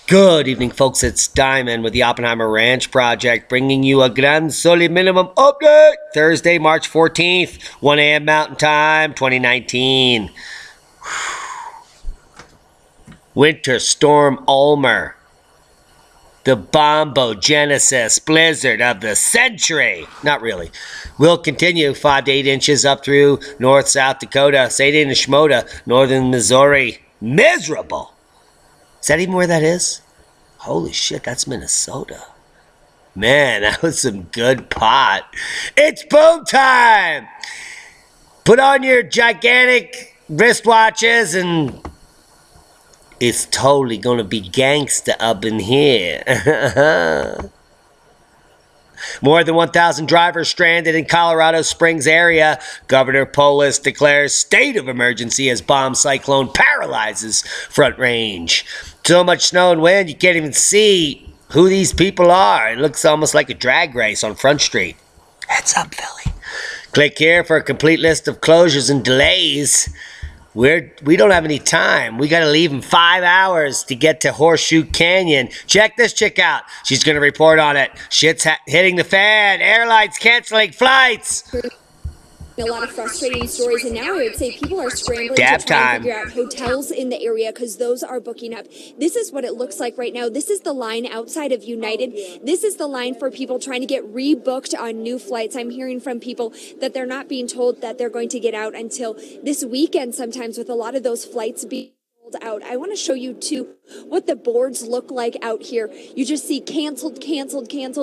Good evening, folks. It's Diamond with the Oppenheimer Ranch Project, bringing you a Gran Soli Minimum update. Thursday, March 14th, 1 a.m. Mountain Time, 2019. Winter Storm Ulmer. The bombogenesis blizzard of the century. Not really. Will continue 5 to 8 inches up through North South Dakota, Sadie and Shimoda, northern Missouri. Miserable. Is that even where that is? Holy shit, that's Minnesota. Man, that was some good pot. It's boom time! Put on your gigantic wristwatches and it's totally gonna be gangsta up in here. More than 1,000 drivers stranded in Colorado Springs area. Governor Polis declares state of emergency as bomb cyclone paralyzes Front Range. So much snow and wind, you can't even see who these people are. It looks almost like a drag race on Front Street. Heads up, Philly. Click here for a complete list of closures and delays. We don't have any time. We got to leave in 5 hours to get to Horseshoe Canyon. Check this chick out. She's going to report on it. Shit's hitting the fan. Airlines canceling flights. A lot of frustrating stories, and now I would say people are scrambling to try and figure out hotels in the area because those are booking up. This is what it looks like right now. This is the line outside of United. This is the line for people trying to get rebooked on new flights. I'm hearing from people that they're not being told that they're going to get out until this weekend sometimes, with a lot of those flights being out. I want to show you too what the boards look like out here. You just see canceled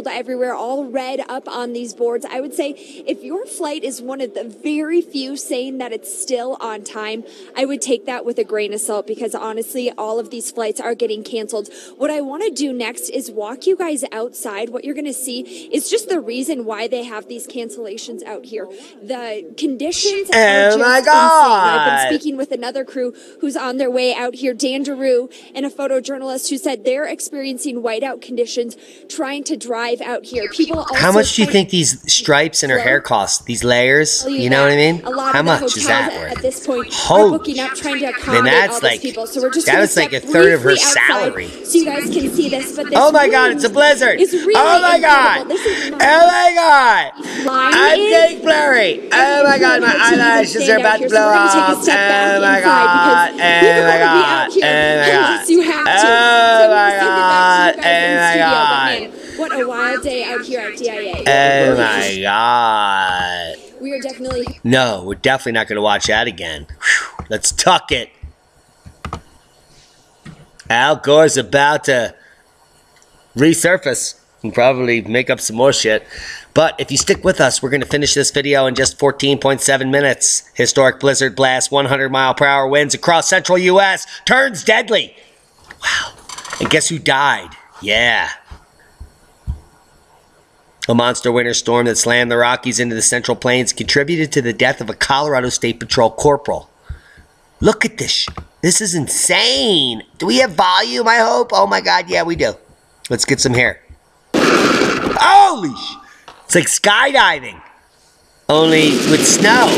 everywhere, all red up on these boards. I would say if your flight is one of the very few saying that it's still on time, I would take that with a grain of salt, because honestly, all of these flights are getting canceled. What I want to do next is walk you guys outside. What you're going to see is just the reason why they have these cancellations out here. The conditions are just insane. I've been speaking with another crew who's on their way out here, Dan Daru, and a photojournalist who said they're experiencing whiteout conditions trying to drive out here. People also, how much do you think these stripes in her hair cost? These layers? You know what I mean? How much is that worth? At this point, holy, are booking up, trying to accommodate all these people. So we're just that was like a third of her salary. So you guys can see this. But this oh my god, it's a blizzard! Really oh my god! Oh my god! I'm getting blurry! Oh my god, my eyelashes are about to blow off! Oh my god! Oh my god! Oh my god! You have to. Oh my god! Oh my god! What a wild day out here at DIA. Oh my god! We are definitely. No, we're definitely not going to watch that again. Whew. Let's tuck it. Al Gore's about to resurface and probably make up some more shit. But if you stick with us, we're going to finish this video in just 14.7 minutes. Historic blizzard blast, 100-mile-per-hour winds across central U.S. turns deadly. Wow. And guess who died? Yeah. A monster winter storm that slammed the Rockies into the Central Plains contributed to the death of a Colorado State Patrol corporal. Look at this. This is insane. Do we have volume, I hope? Oh my god, yeah, we do. Let's get some hair. Holy sh! It's like skydiving. Only with snow.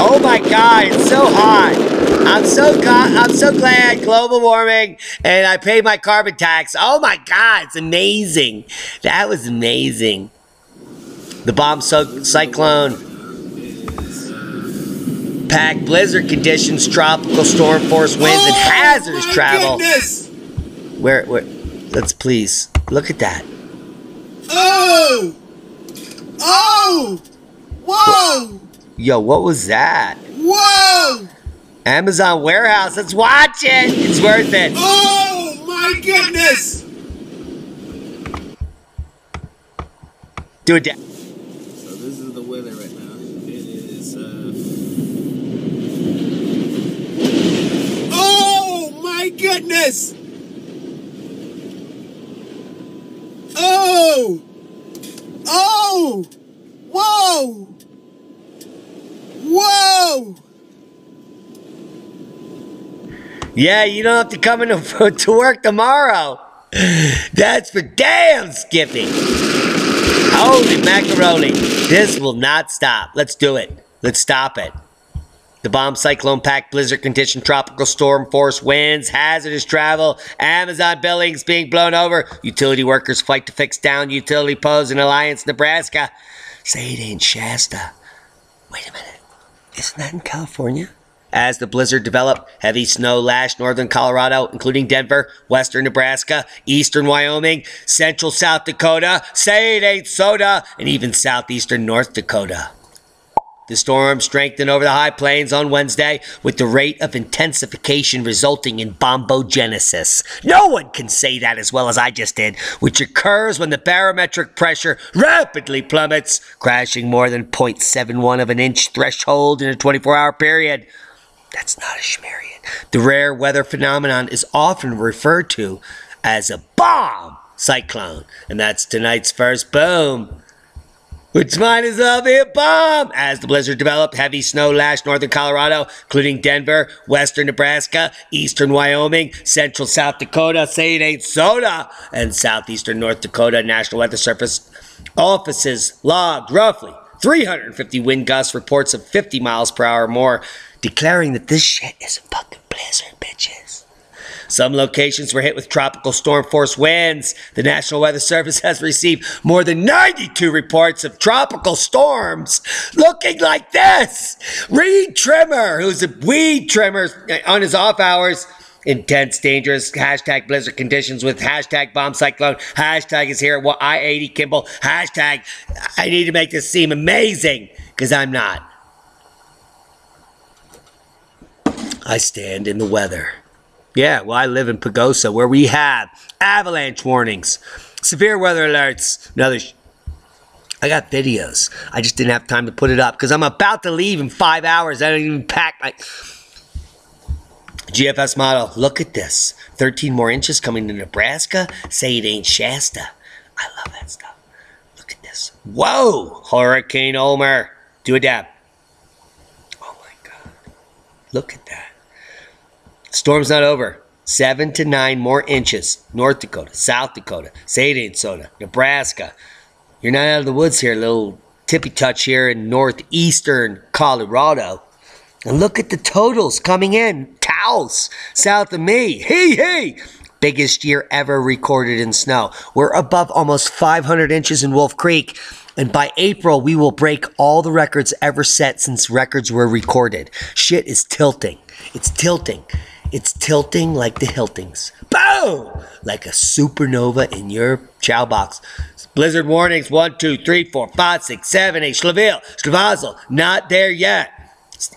Oh my god, it's so hot. I'm so glad global warming and I paid my carbon tax. Oh my god, it's amazing. That was amazing. The bomb cyclone packed blizzard conditions, tropical storm force winds, and hazardous travel. Goodness. Where let's please look at that. Oh! Oh! Whoa! Yo, what was that? Whoa! Amazon warehouse. Let's watch it. It's worth it. Oh my goodness! Do it. So this is the weather right now. It is goodness! Oh! Oh! Whoa! Whoa! Yeah, you don't have to come to work tomorrow. That's for damn Skippy. Holy macaroni. This will not stop. Let's do it. Let's stop it. The bomb cyclone-packed blizzard condition, tropical storm force winds, hazardous travel, Amazon buildings being blown over, utility workers fight to fix down utility poles in Alliance, Nebraska. Say it ain't Shasta. Wait a minute. Isn't that in California? As the blizzard developed, heavy snow lashed northern Colorado, including Denver, western Nebraska, eastern Wyoming, central South Dakota, say it ain't soda, and even southeastern North Dakota. The storm strengthened over the high plains on Wednesday, with the rate of intensification resulting in bombogenesis. No one can say that as well as I just did, which occurs when the barometric pressure rapidly plummets, crashing more than 0.71 of an inch threshold in a 24-hour period. That's not a schmarian. The rare weather phenomenon is often referred to as a bomb cyclone, and that's tonight's first boom, which might as well be a bomb. As the blizzard developed, heavy snow lashed northern Colorado, including Denver, western Nebraska, eastern Wyoming, central South Dakota, say it ain't soda, and southeastern North Dakota. National Weather Service offices logged roughly 350 wind gusts, reports of 50 miles per hour or more, declaring that this shit is a fucking blizzard, bitches. Some locations were hit with tropical storm force winds. The National Weather Service has received more than 92 reports of tropical storms looking like this. Reed Trimmer, who's a weed trimmer on his off hours, intense, dangerous, hashtag blizzard conditions with hashtag bomb cyclone, hashtag is here at I-80 Kimball, hashtag I need to make this seem amazing, because I'm not. I stand in the weather. Yeah, well, I live in Pagosa, where we have avalanche warnings, severe weather alerts, and other I got videos. I just didn't have time to put it up, because I'm about to leave in 5 hours. I don't even pack my GFS model. Look at this. 13 more inches coming to Nebraska. Say it ain't Shasta. I love that stuff. Look at this. Whoa! Hurricane Omer. Do a dab. Oh my God. Look at that. Storm's not over. 7 to 9 more inches. North Dakota, South Dakota, say it ain't soda, Nebraska. You're not out of the woods here. A little tippy touch here in northeastern Colorado. And look at the totals coming in. Taos, south of me. Hey. Biggest year ever recorded in snow. We're above almost 500 inches in Wolf Creek. And by April, we will break all the records ever set since records were recorded. Shit is tilting. It's tilting. It's tilting like the Hiltings. Boom! Like a supernova in your chow box. Blizzard warnings 1, 2, 3, 4, 5, 6, 7, 8. Schleville, Schlavazel, not there yet.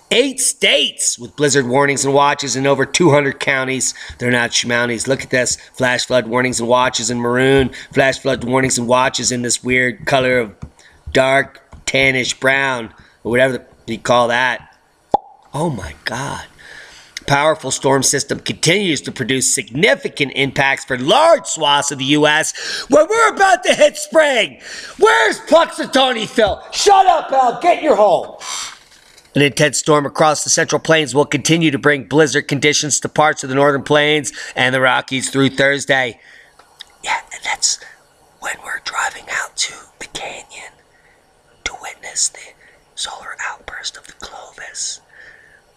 8 states with blizzard warnings and watches in over 200 counties. They're not schmounties. Look at this. Flash flood warnings and watches in maroon. Flash flood warnings and watches in this weird color of dark tannish brown, or whatever you call that. Oh my God. Powerful storm system continues to produce significant impacts for large swaths of the U.S. where we're about to hit spring. Where's Puxatawny Phil? Shut up, Al. Get in your hole. An intense storm across the Central Plains will continue to bring blizzard conditions to parts of the Northern Plains and the Rockies through Thursday. Yeah, and that's when we're driving out to the canyon to witness the solar outburst of the Clovis.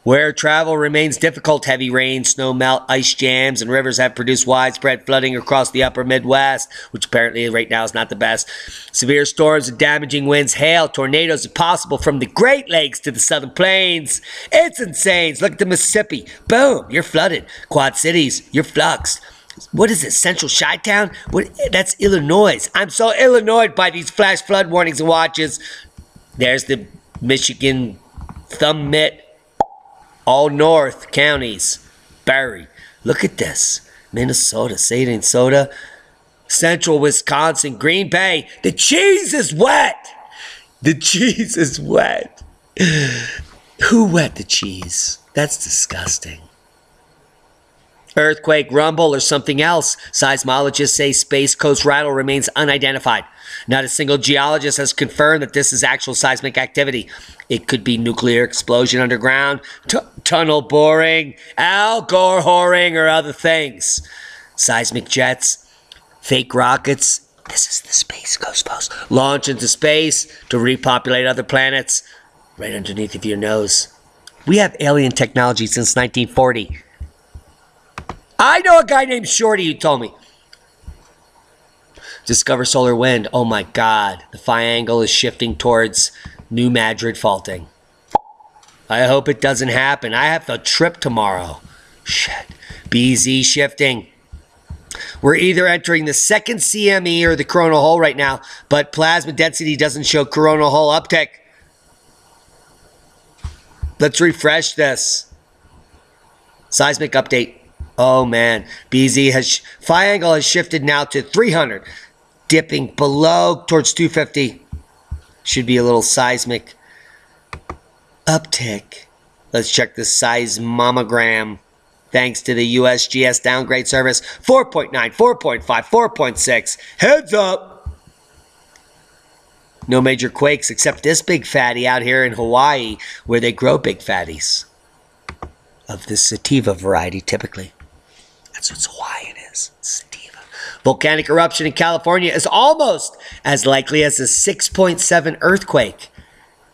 Where travel remains difficult, heavy rain, snow melt, ice jams, and rivers have produced widespread flooding across the upper Midwest, which apparently right now is not the best. Severe storms and damaging winds, hail, tornadoes are possible from the Great Lakes to the Southern Plains. It's insane. Look at the Mississippi. Boom, you're flooded. Quad Cities, you're fluxed. What is it, Central Chi-Town? That's Illinois. I'm so Illinois by these flash flood warnings and watches. There's the Michigan thumb mitt. All north counties buried. Look at this. Minnesota, say it ain't soda. Central Wisconsin, Green Bay. The cheese is wet. The cheese is wet. Who wet the cheese? That's disgusting. earthquake, rumble, or something else. Seismologists say Space Coast rattle remains unidentified. Not a single geologist has confirmed that this is actual seismic activity. It could be nuclear explosion underground, tunnel boring, Al Gore whoring, or other things. Seismic jets, fake rockets. This is the Space Coast post. Launch into space to repopulate other planets right underneath of your nose. We have alien technology since 1940. I know a guy named Shorty who told me. Discover solar wind. Oh my God. The phi angle is shifting towards New Madrid faulting. I hope it doesn't happen. I have a trip tomorrow. Shit. BZ shifting. We're either entering the second CME or the coronal hole right now, but plasma density doesn't show coronal hole uptick. Let's refresh this. Seismic update. Oh man, BZ has, phi angle has shifted now to 300, dipping below towards 250. Should be a little seismic uptick. Let's check the seismogram. Thanks to the USGS downgrade service, 4.9, 4.5, 4.6. Heads up. No major quakes except this big fatty out here in Hawaii where they grow big fatties. Of the sativa variety, typically. That's what Hawaiian is, sativa. Volcanic eruption in California is almost as likely as a 6.7 earthquake.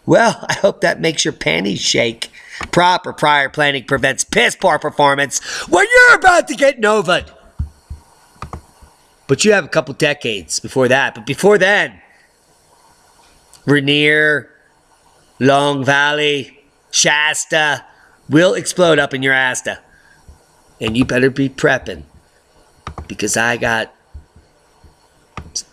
Well, I hope that makes your panties shake. Proper prior planning prevents piss-poor performance when you're about to get nova'd. But you have a couple decades before that. But before then, Rainier, Long Valley, Shasta will explode up in your asta. And you better be prepping, because I got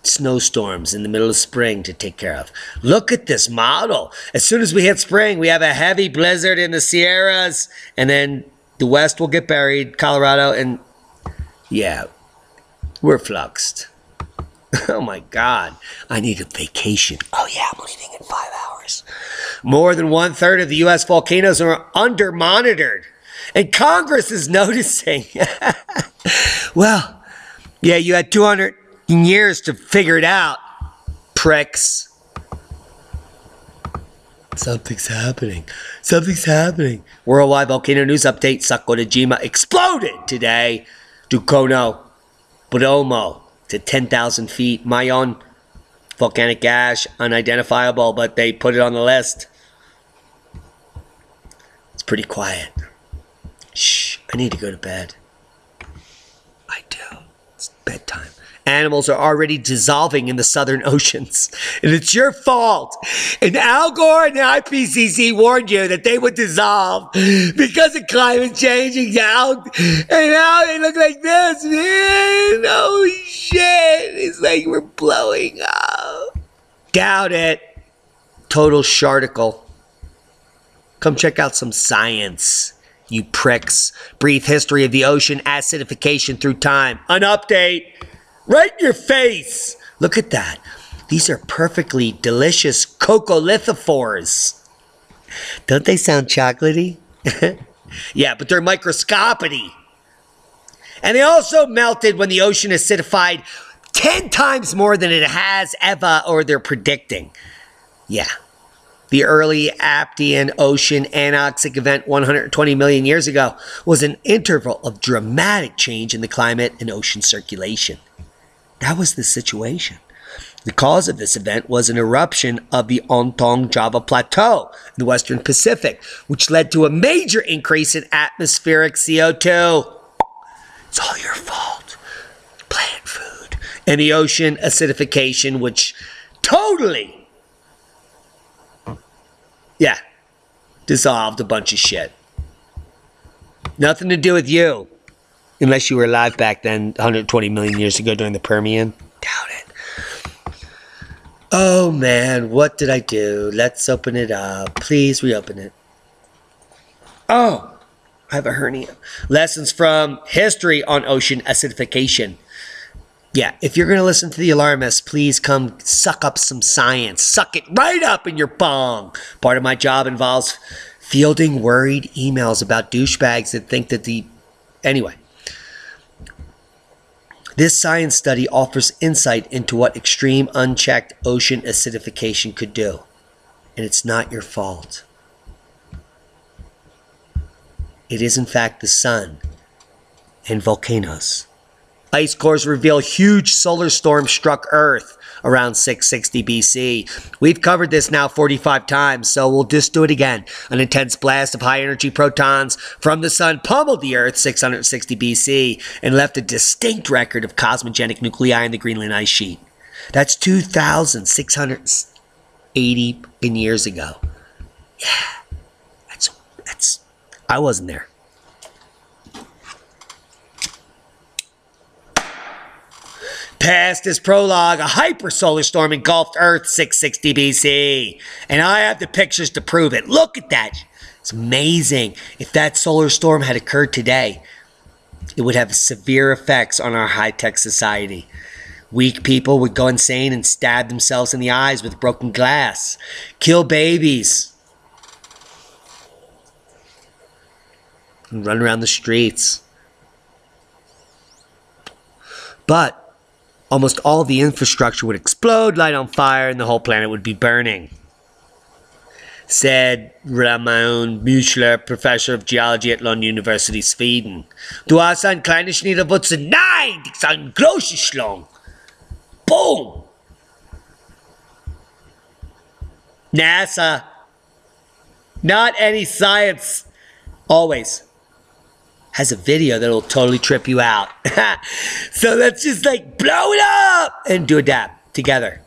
snowstorms in the middle of spring to take care of. Look at this model. As soon as we hit spring, we have a heavy blizzard in the Sierras, and then the West will get buried, Colorado, and yeah, we're fluxed. Oh my God, I need a vacation. Oh yeah, I'm leaving in 5 hours. More than 1/3 of the U.S. volcanoes are under-monitored, and Congress is noticing. Well, yeah, you had 200 years to figure it out, pricks. Something's happening. Something's happening. Worldwide volcano news update. Sakurajima exploded today. Dukono, Bromo to 10,000 feet. Mayon, volcanic ash, unidentifiable, but they put it on the list. It's pretty quiet. Shh, I need to go to bed. I do. It's bedtime. Animals are already dissolving in the southern oceans. And it's your fault. And Al Gore and the IPCC warned you that they would dissolve because of climate change and now they look like this, man. Holy shit. It's like we're blowing up. Doubt it. Total sharticle. Come check out some science, you pricks. Brief history of the ocean acidification through time. An update. Right in your face. Look at that. These are perfectly delicious coccolithophores. Don't they sound chocolatey? Yeah, but they're microscopic. And they also melted when the ocean acidified 10 times more than it has ever, or they're predicting. Yeah. The early Aptian ocean anoxic event 120 million years ago was an interval of dramatic change in the climate and ocean circulation. That was the situation. The cause of this event was an eruption of the Ontong Java Plateau in the Western Pacific, which led to a major increase in atmospheric CO2. It's all your fault. Plant food. And the ocean acidification, which totally, dissolved a bunch of shit. Nothing to do with you. Unless you were alive back then, 120 million years ago during the Permian. Doubt it. Oh man, what did I do? Let's open it up. Please reopen it. Oh, I have a hernia. Lessons from history on ocean acidification. Yeah, if you're going to listen to the alarmists, please come suck up some science. Suck it right up in your bong. Part of my job involves fielding worried emails about douchebags that think that Anyway. This science study offers insight into what extreme unchecked ocean acidification could do. And it's not your fault. It is in fact the sun and volcanoes. Ice cores reveal huge solar storm struck Earth around 660 BC. We've covered this now 45 times, so we'll just do it again. An intense blast of high-energy protons from the sun pummeled the Earth 660 BC and left a distinct record of cosmogenic nuclei in the Greenland ice sheet. That's 2,680 years ago. Yeah, that's. I wasn't there. Past this prologue, a hypersolar storm engulfed Earth 660 BC. And I have the pictures to prove it. Look at that. It's amazing. If that solar storm had occurred today, it would have severe effects on our high-tech society. Weak people would go insane and stab themselves in the eyes with broken glass. Kill babies. And run around the streets. But almost all the infrastructure would explode, light on fire, and the whole planet would be burning. Said Ramon Müchler, professor of geology at Lund University, Sweden. Du hast ein kleines Schniederwurzel. Nein, das ist ein großes Schlong. Boom! NASA. Not any science. Always has a video that'll totally trip you out. So let's just like blow it up and do a dab together.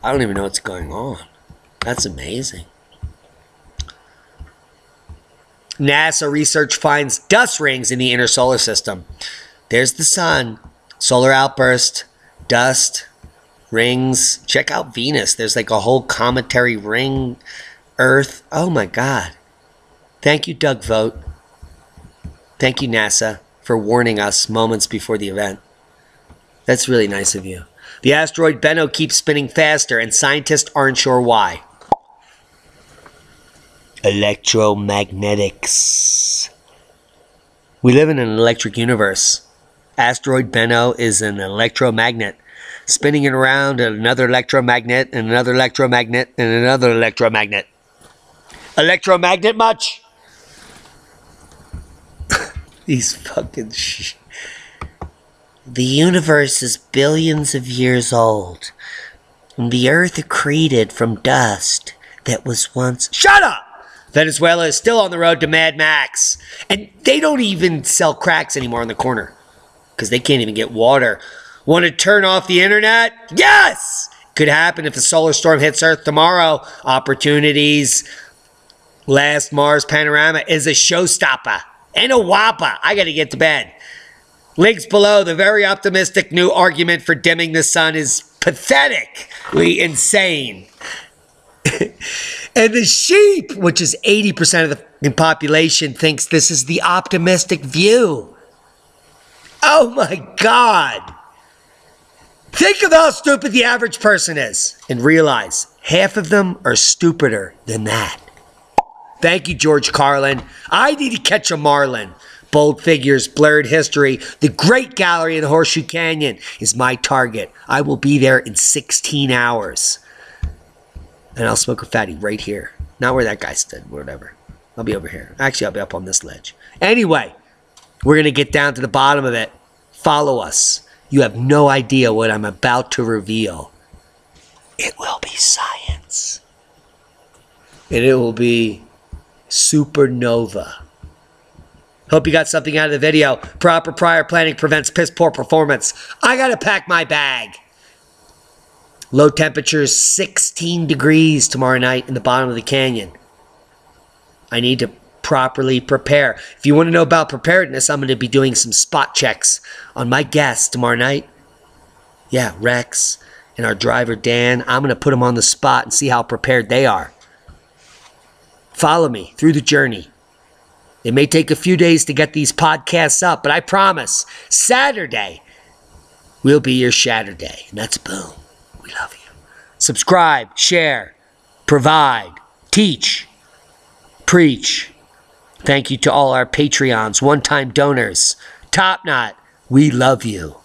I don't even know what's going on. That's amazing. NASA research finds dust rings in the inner solar system. There's the sun, solar outburst, dust, rings. Check out Venus. There's like a whole cometary ring, Earth. Oh my God. Thank you, Doug Vogt. Thank you, NASA, for warning us moments before the event. That's really nice of you. The asteroid Bennu keeps spinning faster, and scientists aren't sure why. Electromagnetics. We live in an electric universe. Asteroid Bennu is an electromagnet, spinning it around another electromagnet, and another electromagnet, and another electromagnet. Electromagnet much? These fucking shit. The universe is billions of years old, and the Earth accreted from dust that was once... Shut up! Venezuela is still on the road to Mad Max, and they don't even sell cracks anymore on the corner because they can't even get water. Want to turn off the internet? Yes! Could happen if the solar storm hits Earth tomorrow. Opportunities. Last Mars panorama is a showstopper and a whopper. I got to get to bed. Links below. The very optimistic new argument for dimming the sun is pathetically insane. And the sheep, which is 80% of the population, thinks this is the optimistic view. Oh my God. Think of how stupid the average person is and realize half of them are stupider than that. Thank you, George Carlin. I need to catch a marlin. Bold figures, blurred history. The Great Gallery in the Horseshoe Canyon is my target. I will be there in 16 hours. And I'll smoke a fatty right here. Not where that guy stood, whatever. I'll be over here. Actually, I'll be up on this ledge. Anyway, we're going to get down to the bottom of it. Follow us. You have no idea what I'm about to reveal. It will be science. And it will be supernova. Hope you got something out of the video. Proper prior planning prevents piss poor performance. I got to pack my bag. Low temperatures, 16 degrees tomorrow night in the bottom of the canyon. I need to properly prepare. If you want to know about preparedness, I'm going to be doing some spot checks on my guests tomorrow night. Yeah, Rex and our driver, Dan. I'm going to put them on the spot and see how prepared they are. Follow me through the journey. It may take a few days to get these podcasts up, but I promise, Saturday will be your shatter day. And that's boom. We love you. Subscribe, share, provide, teach, preach. Thank you to all our Patreons, one-time donors. Top knot, we love you.